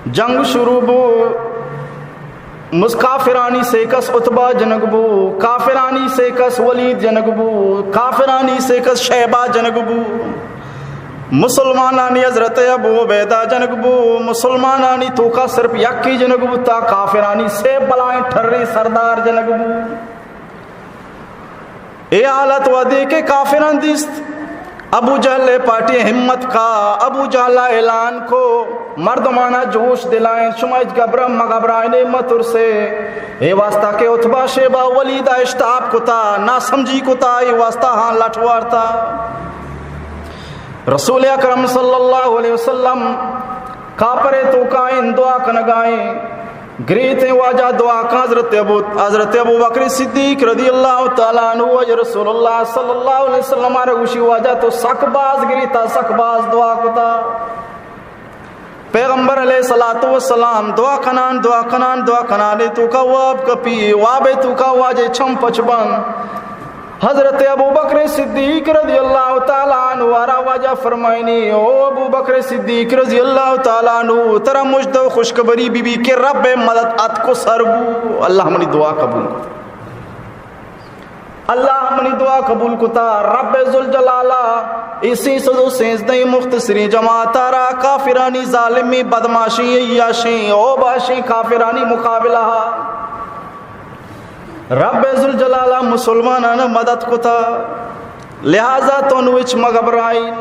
جنگ شروع بو کافرانی سے کس عتبہ جنگ بو، کافرانی سے کس ولید جنگ بو، کافرانی سے کس شیبہ جنگ بو، مسلمانانی حضرت ابو عبیدہ جنگ بو، مسلمانانی تو کا صرف یکی جنگ بو تا کافرانی سے بلائیں ٹھرے سردار جنگ بو. اے حالت ودی کے کافران دیست ابو جہل پارٹی ہمت کا، ابو جہل اعلان کو مردمانہ جوش دلائیں شمائج گبرم مغبرائن متر سے اے واسطہ کے اتبا شیبہ ولیدہ اشتاب کتا نا سمجھی کتا اے واسطہ ہاں لٹوار تھا. رسول اکرم صلی اللہ علیہ وسلم کاپرے تو کائن دعا کنگائیں گریتے واجہ دعا کا حضرت ابو بکر صدیق رضی اللہ تعالیٰ عنہ وجہ رسول اللہ صلی اللہ علیہ وسلم رگوشی واجہ تو سک باز گریتا سک باز دعا کتا. پیغمبر علیہ السلام دعا کنان تو کا واب کپی وابے تو کا واجہ چھم پچبن. حضرت ابو بکر صدیق رضی اللہ تعالیٰ عنہ وارا واجہ فرمائنی او ابو بکر صدیق رضی اللہ تعالیٰ عنہ ترہ مجد و خوشخبری بی بی کہ رب مدد ات کو سربو. اللہ منی دعا قبول کتا، اللہ منی دعا قبول کتا. رب ذوالجلالہ اسی سدو سینزدہی مختصری جماعت آرا کافرانی ظالمی بدماشی عیاشی او باشی کافرانی مقابلہ رب ذوالجلالہ مسلمانان مدد کتا. لہذا تو نوچ مغبرائن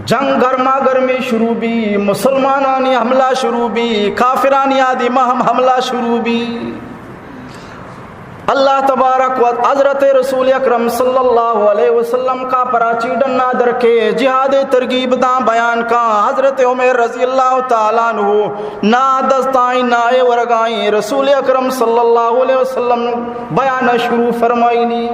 جنگ گرما گرمی شروع بھی، مسلمانانی حملہ شروع بھی، کافرانی آدھی مہم حملہ شروع بھی. اللہ تبارک و حضرت رسول اکرم صلی اللہ علیہ وسلم کا پراچی ڈنا در کے جہاد ترغیب داں بیان کا حضرت عمر رضی اللہ تعالیٰ عنہ نا دستائیں نائے ورگائیں رسول اکرم صلی اللہ علیہ وسلم بیان شروع فرمائنی.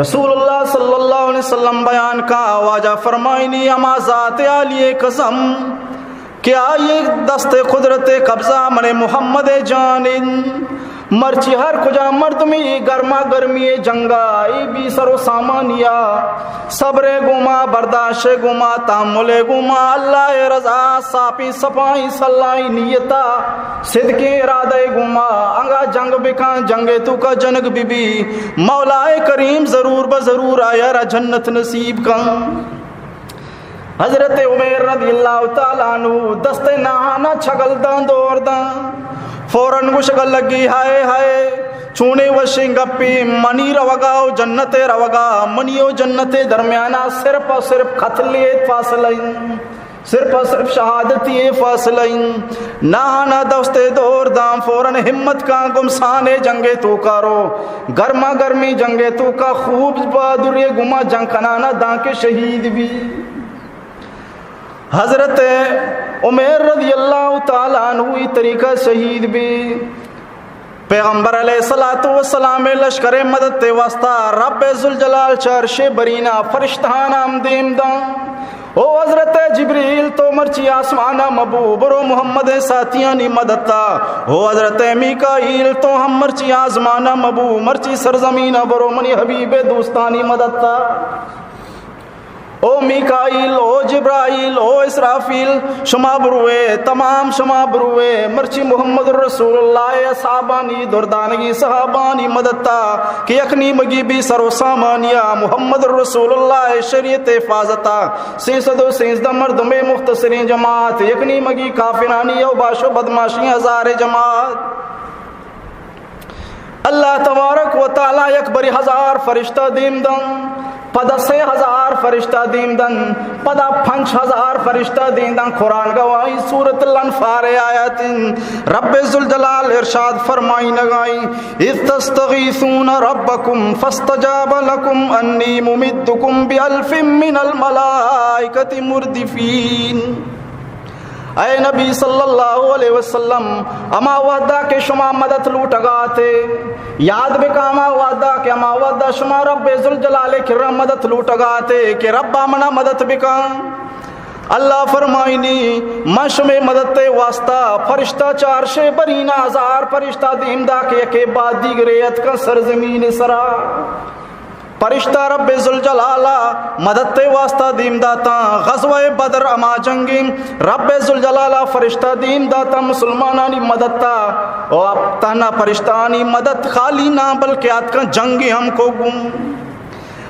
رسول اللہ صلی اللہ علیہ وسلم بیان کا واجہ فرمائنی اما ذات عالی قسم کیا یہ دست قدرت قبضہ من محمد جانن مرچی ہر کجا مردمی گرما گرمی جنگا ای بھی سر و سامانیا صبر گما برداشت گما تحمل گما اللہ رضا ساپی صفائی صلائی نیتا صدق ارادہ گما انگا جنگ بکان جنگ تو کا جنگ بی بی مولا کریم ضرور بضرور آیا را جنت نصیب کن. حضرت عمر رضی اللہ تعالیٰ عنہ دست نہانا چھگل دان دور دان فوراً گشگل لگی ہائے ہائے چونے وشیں گپی منی روگاو جنت روگا منیو جنت درمیانہ صرف اور صرف قتلیت فاصلیں صرف اور صرف شہادتی فاصلیں نہانا دست دور دام فوراً ہمت کا گمسانے جنگے تو کارو گرما گرمی جنگے تو کا خوب بہادری گما جنگ کنانا دان کے شہید بھی. حضرت عمر رضی اللہ تعالیٰ عنہ طریقہ شہید بھی. پیغمبر علیہ السلام لشکر مدد واسطہ رب ذوالجلال چرش برینا فرشتہان آمدیم دان او حضرت جبریل تو مرچی آسمانہ مبو برو محمد ساتھیانی مددتا او حضرت میکائیل تو ہم مرچی آسمانہ مبو مرچی سرزمینہ برو منی حبیب دوستانی مددتا. او میکائیل او جبرائیل او اسرافیل شما بروے تمام شما بروے مرچی محمد رسول اللہ صحابانی دردانگی صحابانی مددتا کہ یکنی مگی بھی سر و سامانیہ محمد رسول اللہ شریعت حفاظتا 313 مردم مختصرین جماعت یکنی مگی کافرانی او باشو بدماشی ہزار جماعت. اللہ تبارک و تعالی یک بری 1000 فرشتہ دیم دن پدا 3000 فرشتہ دیم دن پدا 5000 فرشتہ دیم دن. قرآن گواہی سورۃ الانفال آیات رب ذوالجلال ارشاد فرمائی نگائی اذ تستغیثون ربکم فاستجاب لکم انی ممدکم بألف من الملائکۃ مردفین. اے نبی صلی اللہ علیہ وسلم اما وعدہ کے شما مدد لوٹ گاتے یاد بکا اما وعدہ کے اما وعدہ شما رب ذوالجلال کرم مدد لوٹ گاتے کہ رب منا مدد بکا. اللہ فرمائنی مشم مدد واسطہ فرشتہ 400 برینہ 1000 فرشتہ دیم دا کے بعد دیگریت کا سرزمین سرا فرشتہ رب ذوالجلالہ مدد تے واسطہ دیم داتا غزوہ بدر اما جنگی رب ذوالجلالہ فرشتہ دیم داتا مسلمانانی مدد تا اور اب تانا فرشتانی مدد خالی نہ بلکہ آت کا جنگی ہم کو گم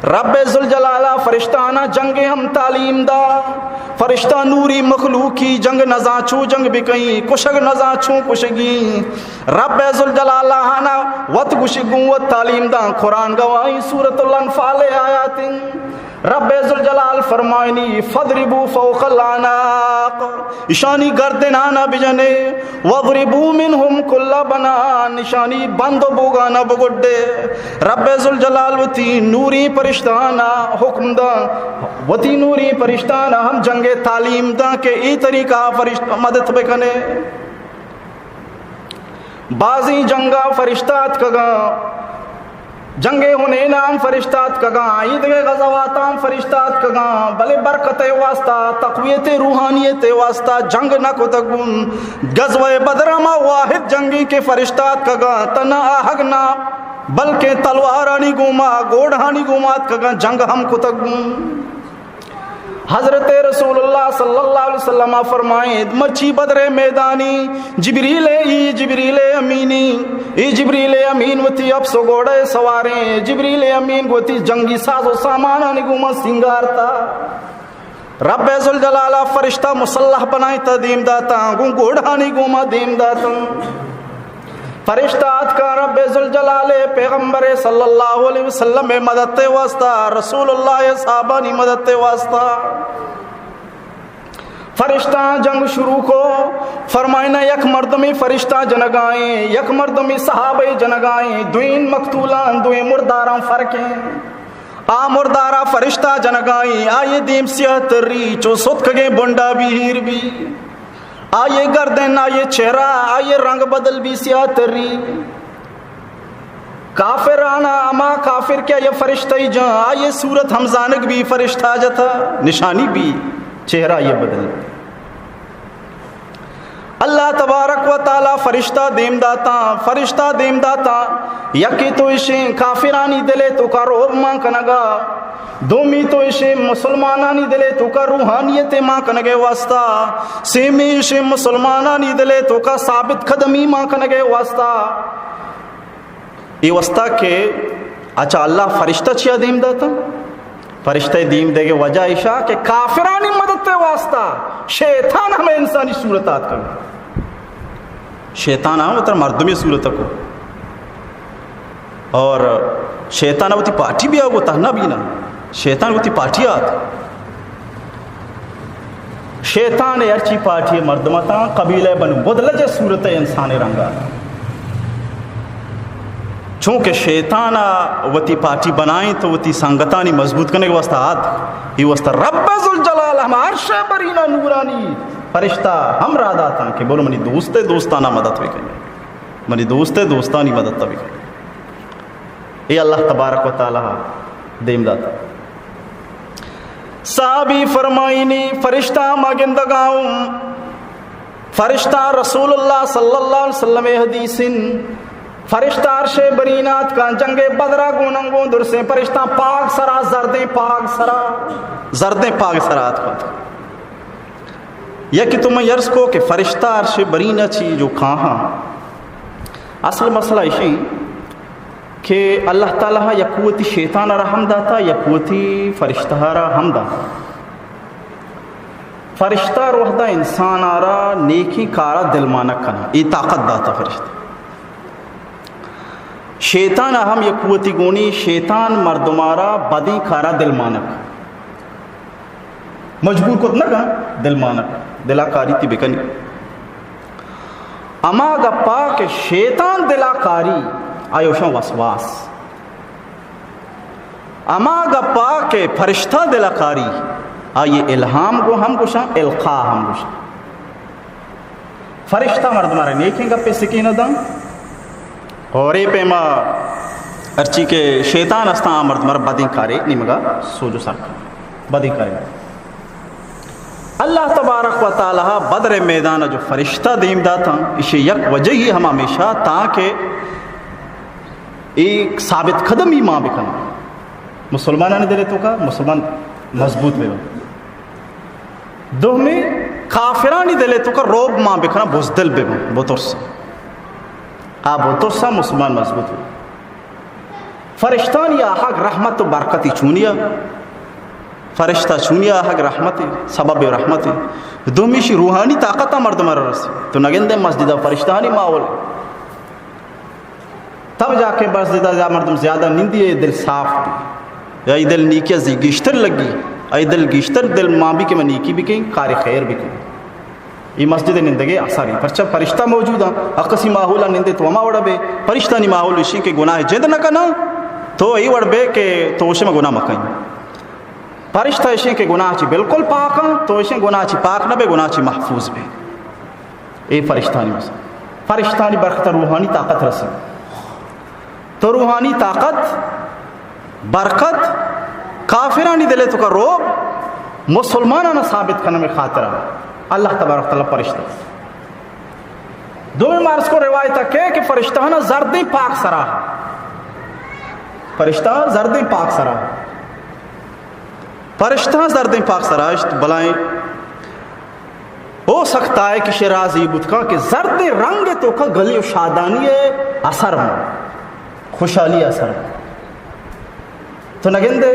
رب ذوالجلالہ فرشتانہ جنگ ہم تعلیم دا فرشتہ نوری مخلوقی جنگ نزاچو جنگ بکئی کشگ نزاچو کشگی رب ذوالجلالہ ہانا وط کشگوں وط تعلیم دا قرآن گواہی سورۃ الانفال آیات رب ذوالجلال فرمائنی فضربو فوق العناق اشانی گردنانا بجنے وضربو منہم کل بنان اشانی بند بوگانا بگڑے رب ذوالجلال وتی نوری پرشتانا حکم دا وتی نوری پرشتانا ہم جنگ تعلیم دا کہ ای طریقہ فرشتہ مدد بکنے بازی جنگا فرشتات کگا جنگ ہنینام فرشتات کگا عید کے غزواتام فرشتات کگا بلے برکت واسطہ تقویت روحانیت واسطہ جنگ نہ کو تگن غزوہ بدر ما واحد جنگی کے فرشتات کگا تنا آہگنا بلکہ تلوارانی گوما گوڑھانی گومات کگا جنگ ہم کو تگن حضرت رسول اللہ صلی اللہ علیہ وسلم فرمائیں مچی بدر میدانی جبریل امینی ای جبریل امین وتی اب سو گوڑے سواریں جبریل امین وتی جنگی ساز و سامان نگوما سنگار تا رب ذوالجلالہ فرشتہ مسلح بنائی تا دیم داتا گوڑھانی گوما دیم داتا فرشتات کا رب ذوالجلال پیغمبر صلی اللہ علیہ وسلم مدد واسطہ رسول اللہ صحابانی مدد واسطہ فرشتہ جنگ شروع کو فرمائنا یک مردمی فرشتہ جنگائیں یک مردمی صحابہ جنگائیں دوین مقتولان دوین مرداراں فرقیں آ مردارا فرشتہ جنگائیں آئے دیم سیاہ تری چو سد کگیں بنڈا بھی ہیر بھی آئے گردن آئے چہرہ آئے رنگ بدل بھی سیاہ تری کافر آنا اما کافر کیا یہ فرشتہ ہی جہاں آئے صورت ہمزانک بھی فرشتہ جتا نشانی بھی چہرہ یہ بدل اللہ تبارک و تعالی فرشتہ دیم داتا یکی تو اشیں کافرانی دلے تو کا روب ماں کنگا دومی تو اشیں مسلمانانی دلے تو کا روحانیت ماں کنگے واسطہ سیمی اشیں مسلمانانی دلے تو کا ثابت قدمی ماں کنگے واسطہ یہ واسطہ کہ اچھا اللہ فرشتہ چیا دیم داتا فرشتہ دیم دے گے وجہ عشاء کہ کافرانی مدد واسطہ شیطان ہمیں انسانی صورتات کرو شیطان ہم اتر مردمی صورت کو اور شیطان ہوتی پارٹی بھی آگو تہنا بھی نا شیطان ہوتی پارٹی آتا شیطان ارچی پارٹی مردمتا قبیلہ بنو بدلج صورت انسان رنگا چونکہ شیطان وتی پارٹی بنائیں تو وتی سنگتانی مضبوط کرنے کے واسطہ آت یہ واسطہ رب ذوالجلال ہم عرش برینا نورانی فرشتہ ہم را داتا کہ بولو منی دوستانہ مدد بھی کریں منی دوستانی مدد بھی کریں یہ اللہ تبارک و تعالی دیم داتا صحابی فرمائنی فرشتہ ماگندگاؤں فرشتہ رسول اللہ صلی اللہ علیہ وسلم حدیثن فرشتہ عرش برینات کا جنگ بدرہ گوننگوں در سے فرشتہ پاک سرا زردیں پاک سرات کا تھا یہ کہ تمہیں یرز کو کہ فرشتہ عرش برینہ چی جو کہاں اصل مسئلہ اسی کہ اللہ تعالیٰ یا قوتی شیطان را ہم داتا یا قوتی فرشتہ را ہم داتا فرشتہ روحدہ انسان آرا نیکی کارا دل مانک کنا یہ طاقت داتا فرشتہ شیطان اہم یہ قوتی گونی شیطان مردمارا بدی کارا دل مانک مجبور کو نہ کہا دل مانک دلا کاری تی بکنی اما گپا کہ شیطان دلا کاری آیوشن وسواس اما گپا کہ فرشتہ دلا کاری آئیے الہام کو ہم کشاں القاء ہم کشاں فرشتہ مردمارا نیکیں گپے سکینہ دن اور یہ پیما ارچی کے شیطان استان مرد مر بدیں کارے نمگا سوجو سرکا بدیں کارے اللہ تبارک و تعالی بدر میدان جو فرشتہ دیم داتا اسے یک وجہ ہی ہم ہمیشہ تاکہ ایک ثابت قدم ہی ماں بکنا مسلمانانی دلے تو کا مسلمان مضبوط بے دومی کافرانی دلے تو کا روب ماں بکنا بزدل بے بطرس بطرسا مسلمان مضبوط بے فرشتان یا حق رحمت و برکتی چونیا فرشتہ چونیا حق رحمتی سبب رحمتی دومیشی روحانی طاقتہ مردم رسی تو نگندے مسجدہ فرشتانی ماحول تب جا کے مسجدہ مردم زیادہ نندی ہے دل صاف بھی یا دل نیکی زی گشتر لگی ای دل گشتر دل ماں بھی کہ میں نیکی بھی کہیں کار خیر بھی کہیں یہ مسجد نندگے اثاری پرچہ فرشتہ موجود ہیں اقسی ماحولہ نندے تو ہما وڑا بے فرشتانی ماحول اسی کے گناہ جد نہ کنا تو ای وڑ بے کہ تو اسے میں گناہ مکہیں فرشتہ اسی کے گناہ چی بالکل پاک ہیں تو اسی گناہ چی پاک نہ بے گناہ چی محفوظ بے اے فرشتانی مسئلہ فرشتانی برکت روحانی طاقت رسی تو روحانی طاقت برکت کافرانی دلے تو کا روب مسلمانانہ ثابت کرنے میں خاطرہ اللہ تبارک تعالیٰ فرشتہ دومی مارس کو روایت ہے کہ فرشتہ زردیں پاک سرا فرشتہ زردیں پاک سرا فرشتہ زردیں پاک سرا بلائیں ہو سکتا ہے کہ شرازی بدکا کہ زرد رنگ تو کا گلی و شادانی اثر میں خوشحالی اثر تو نگندے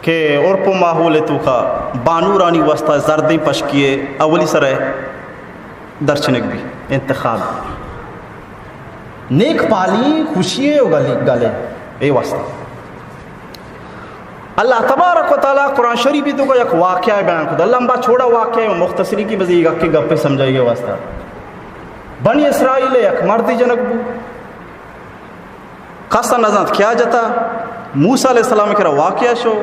کہ اور پو ماحول تو کا بانورانی واسطہ زردیں پشکیے اولی سر ہے درچنک بھی انتخاب نیک پالی خوشیے و گلے اے واسطہ اللہ تبارک و تعالیٰ قرآن شریفی تو کا یک واقعہ بیان کرتا اللہ لمبا چھوڑا واقعہ مختصری کی بزی گا کہ گپے سمجھائیے واسطہ بنی اسرائیل یک مردی جنک بو قصہ نظر کیا جاتا موسیٰ علیہ السلام کرا واقعہ شو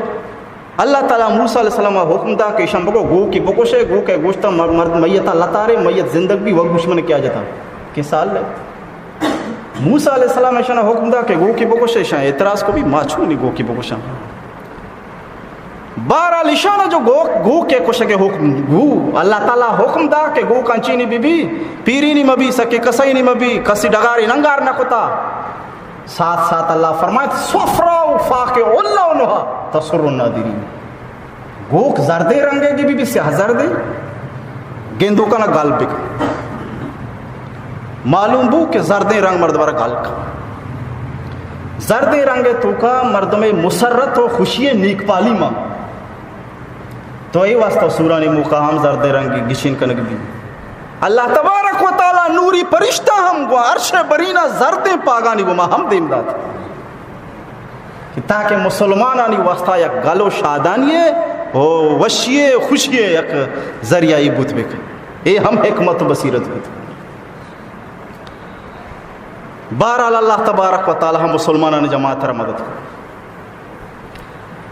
اللہ تعالیٰ موسیٰ علیہ السلام حکم دا کہ شم بگو گو کی بکوشے گو کے گوشتا مرد میتا لطارے میت زندگ بھی وقت گوشمن کیا جاتا کہ سال لے موسیٰ علیہ السلام شاہ حکم دا کہ گو کی بکوشے شاہ اعتراض کو بھی ماچھو نہیں گو کی بکوشا بارہ لشانہ جو گو کے کشے کے حکم گو اللہ تعالیٰ حکم دا کہ گو کنچینی بی بی پیری نہیں مبی سکے کسائی نہیں مبی کسی ڈگاری ننگار نہ کتا ساتھ ساتھ اللہ فرمائے صفراء فاقع اللہ انہا تصر النادرین گوک زردے رنگے کی بھی سیاہ زردے گیندو کا نہ گال بکا معلوم بو کہ زردے رنگ مرد بارا گال کا زردے رنگے تو کا مرد میں مسرت و خوشی نیک پالی ماں تو ای واسطہ سورانی مقام زردے رنگی گشین کنک بھی اللہ تبارک و تعالیٰ نوری پرشتہ ہم گو عرش برینہ زردیں پاگانی گو ما ہم دیم داد تاکہ مسلمانانی واسطہ یک گلو شادانی وشی خوشی یک ذریعی بوت بکے اے ہم حکمت و بصیرت بوت بہرحال اللہ تبارک و تعالیٰ ہم مسلمانانی جماعت را مدد کرو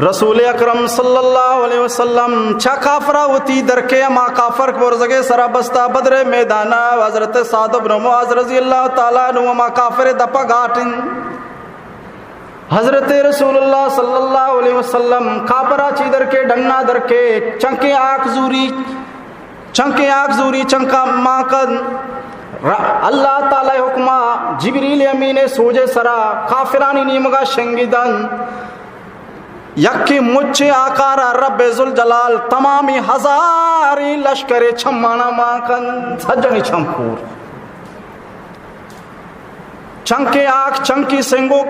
رسول اکرم صلی اللہ علیہ وسلم چھا کافرہ ہوتی درکے اما کافر برزگے سرا بستہ بدر میدانہ حضرت سعد بن معاذ رضی اللہ تعالیٰ عنہ اما کافر دپا گاٹن حضرت رسول اللہ صلی اللہ علیہ وسلم کافرہ چی درکے ڈننا درکے چنکے آنکھ زوری چنکا ماکن اللہ تعالی حکمہ جبریل امین سوجے سرا کافرانی نیمگا شنگیدن یکی مجھے آکارا رب ذوالجلال تمامی ہزاری لشکر چھمانا ماکن سجنی چھمپور چنکے آنکھ چنکی سنگو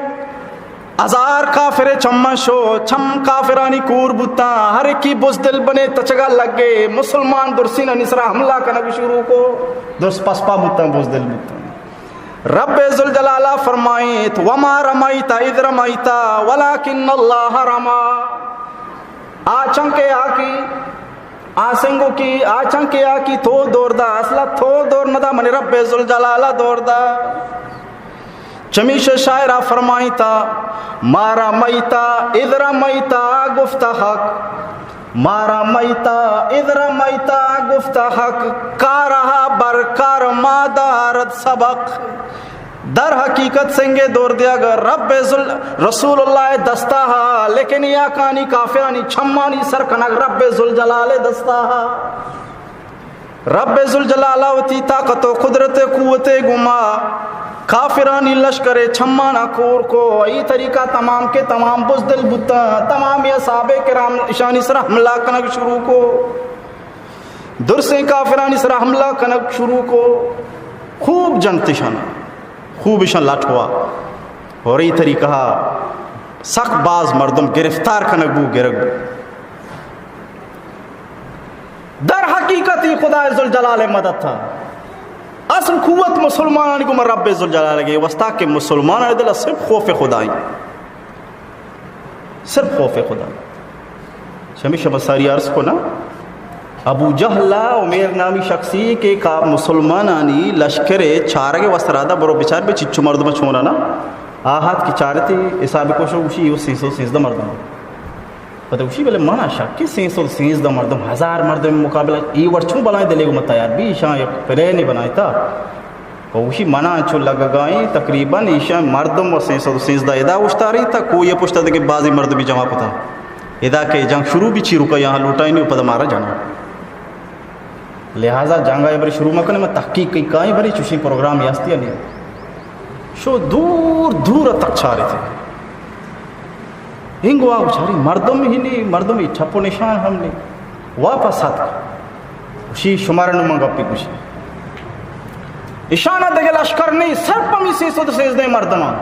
ہزار کافر چمن شو چھم کافرانی کور بوتا ہر کی بزدل بنے تچگا لگے مسلمان درسین نسرا حملہ کرنا بھی شروع کو درس پسپا بوتا بزدل بوتا رب ذوالجلالہ فرمائیت وما رمیتا اذ رمیتا ولیکن اللہ رما آچنکے آکی آسنگو کی آچنکے آکی تو دور دا اصلا تو دور ندا منی رب ذوالجلالہ دور دا چمیش شاعرہ فرمائیتا مارا میتا اذ رمیتا گفت حق مارا میتا اذ رمیتا گفت حق کارہا برکار مادارت سبق در حقیقت سنگے دور دیا گر رب رسول اللہ دستا ہا لیکن یا کانی کافرانی چھمانی سرکنک رب ذوالجلال دستا ہا رب ذوالجلالہ وتی طاقت و قدرت قوت گما کافرانی لشکر چھمانا کور کو ای طریقہ تمام کے تمام بزدل بتا تمام اصحاب کرام اشانی سر حملہ کنک شروع کو درسیں کافرانی سر حملہ کنک شروع کو خوب جنگ شان خوب اشان لاٹ ہوا اور ای طریقہ سخت باز مردم گرفتار کنک بو گرگ در حقیقت ہی خدا ذوالجلال مدد تھا اصل قوت مسلمانان کو رب ذوالجلال کے واسطہ کہ مسلمانان دل صرف خوف خدا ہی صرف خوف خدا شمیش مساری عرض کو نا ابو جہل عمیر نامی شخصی کے کا مسلمانانی لشکر چارگے وسترادہ برو بچار بے چچو مردم چھونا نا آہات کی چارتی حساب کو شو اسی 313 مردم پتہ اسی بلے مانا شک کہ 313 مردم 1000 مردم مقابلہ ای ورچوں بلائیں دلے گو متیار بھی ایشاں ایک پلے نہیں بنائی تھا اور اسی مانا چو لگا گائیں تقریباً ایشاں مردم و 313 ادا اشتا رہی تھا کوئی پوچھتا تھا کہ بعضی مرد بھی جمع پتا ادا کہ جنگ شروع بھی چیرو کا یہاں لوٹائی نہیں پتہ مارا جانا لہٰذا جنگا بری شروع میں میں تحقیق کی کائیں بری چوشی پروگرام یاستی نہیں شو دور دور تک چھا رہے تھے ہنگوا اچھاری مردم ہی نہیں مردم ہی ٹھپو نشان ہم نے واپس ہاتھ اسی شمار نمانگا پی کچھ اشانہ دے لشکر نہیں سر پمی 313 مردمان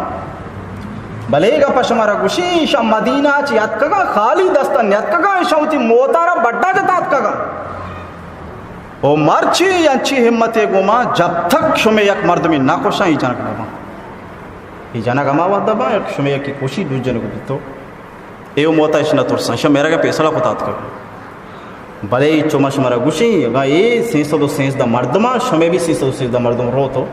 بلے گا پشمارا کچھ ایشا مدینہ چی اتکگا خالی دستان اتکگا ایشا ہوتی موتارا بڑا جتا اتکگا او مرچی ینچی ہمت گوما جب تک شمی یک مردمی ناکوشاں ہی جانک نبا ہی جانک اما وقت دبا یک شمی یکی کوشی دوز جنگو بیتو ایو موتا اشنا ترسان شا میرا کا پیسلا خطات کر بلے چوما شمارا گوشی اگا اے 313 مردما شمی بھی 313 مردم رو تو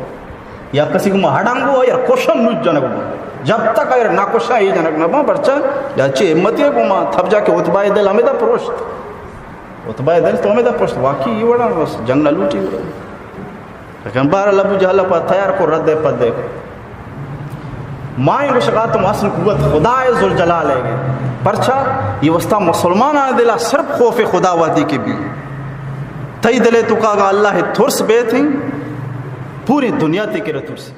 یا کسی کو مہاڑانگو یا کوشن نوز جانک با جب تک اگر ناکوشاں ہی جانک نبا برچا یا چی ہمتی گوما تھب جا کے اتبائی دل ہمیں دا پروشت اتبائی دل تو ہمیں دا پروشت واقعی یہ وڑا بس جنگ نہ لوٹی وڑا لیکن بارا ابو جہل پا تیار کو رد دے پد دے مائیں کو شکایت محسن قوت خدا ذوالجلال ہے گئے پرچا یہ وسطہ مسلمان آنے دلا صرف خوف خدا وحدی کے بھی تئی دلے تو کہا اللہ ترس بیت ہیں پوری دنیا تے کے ترس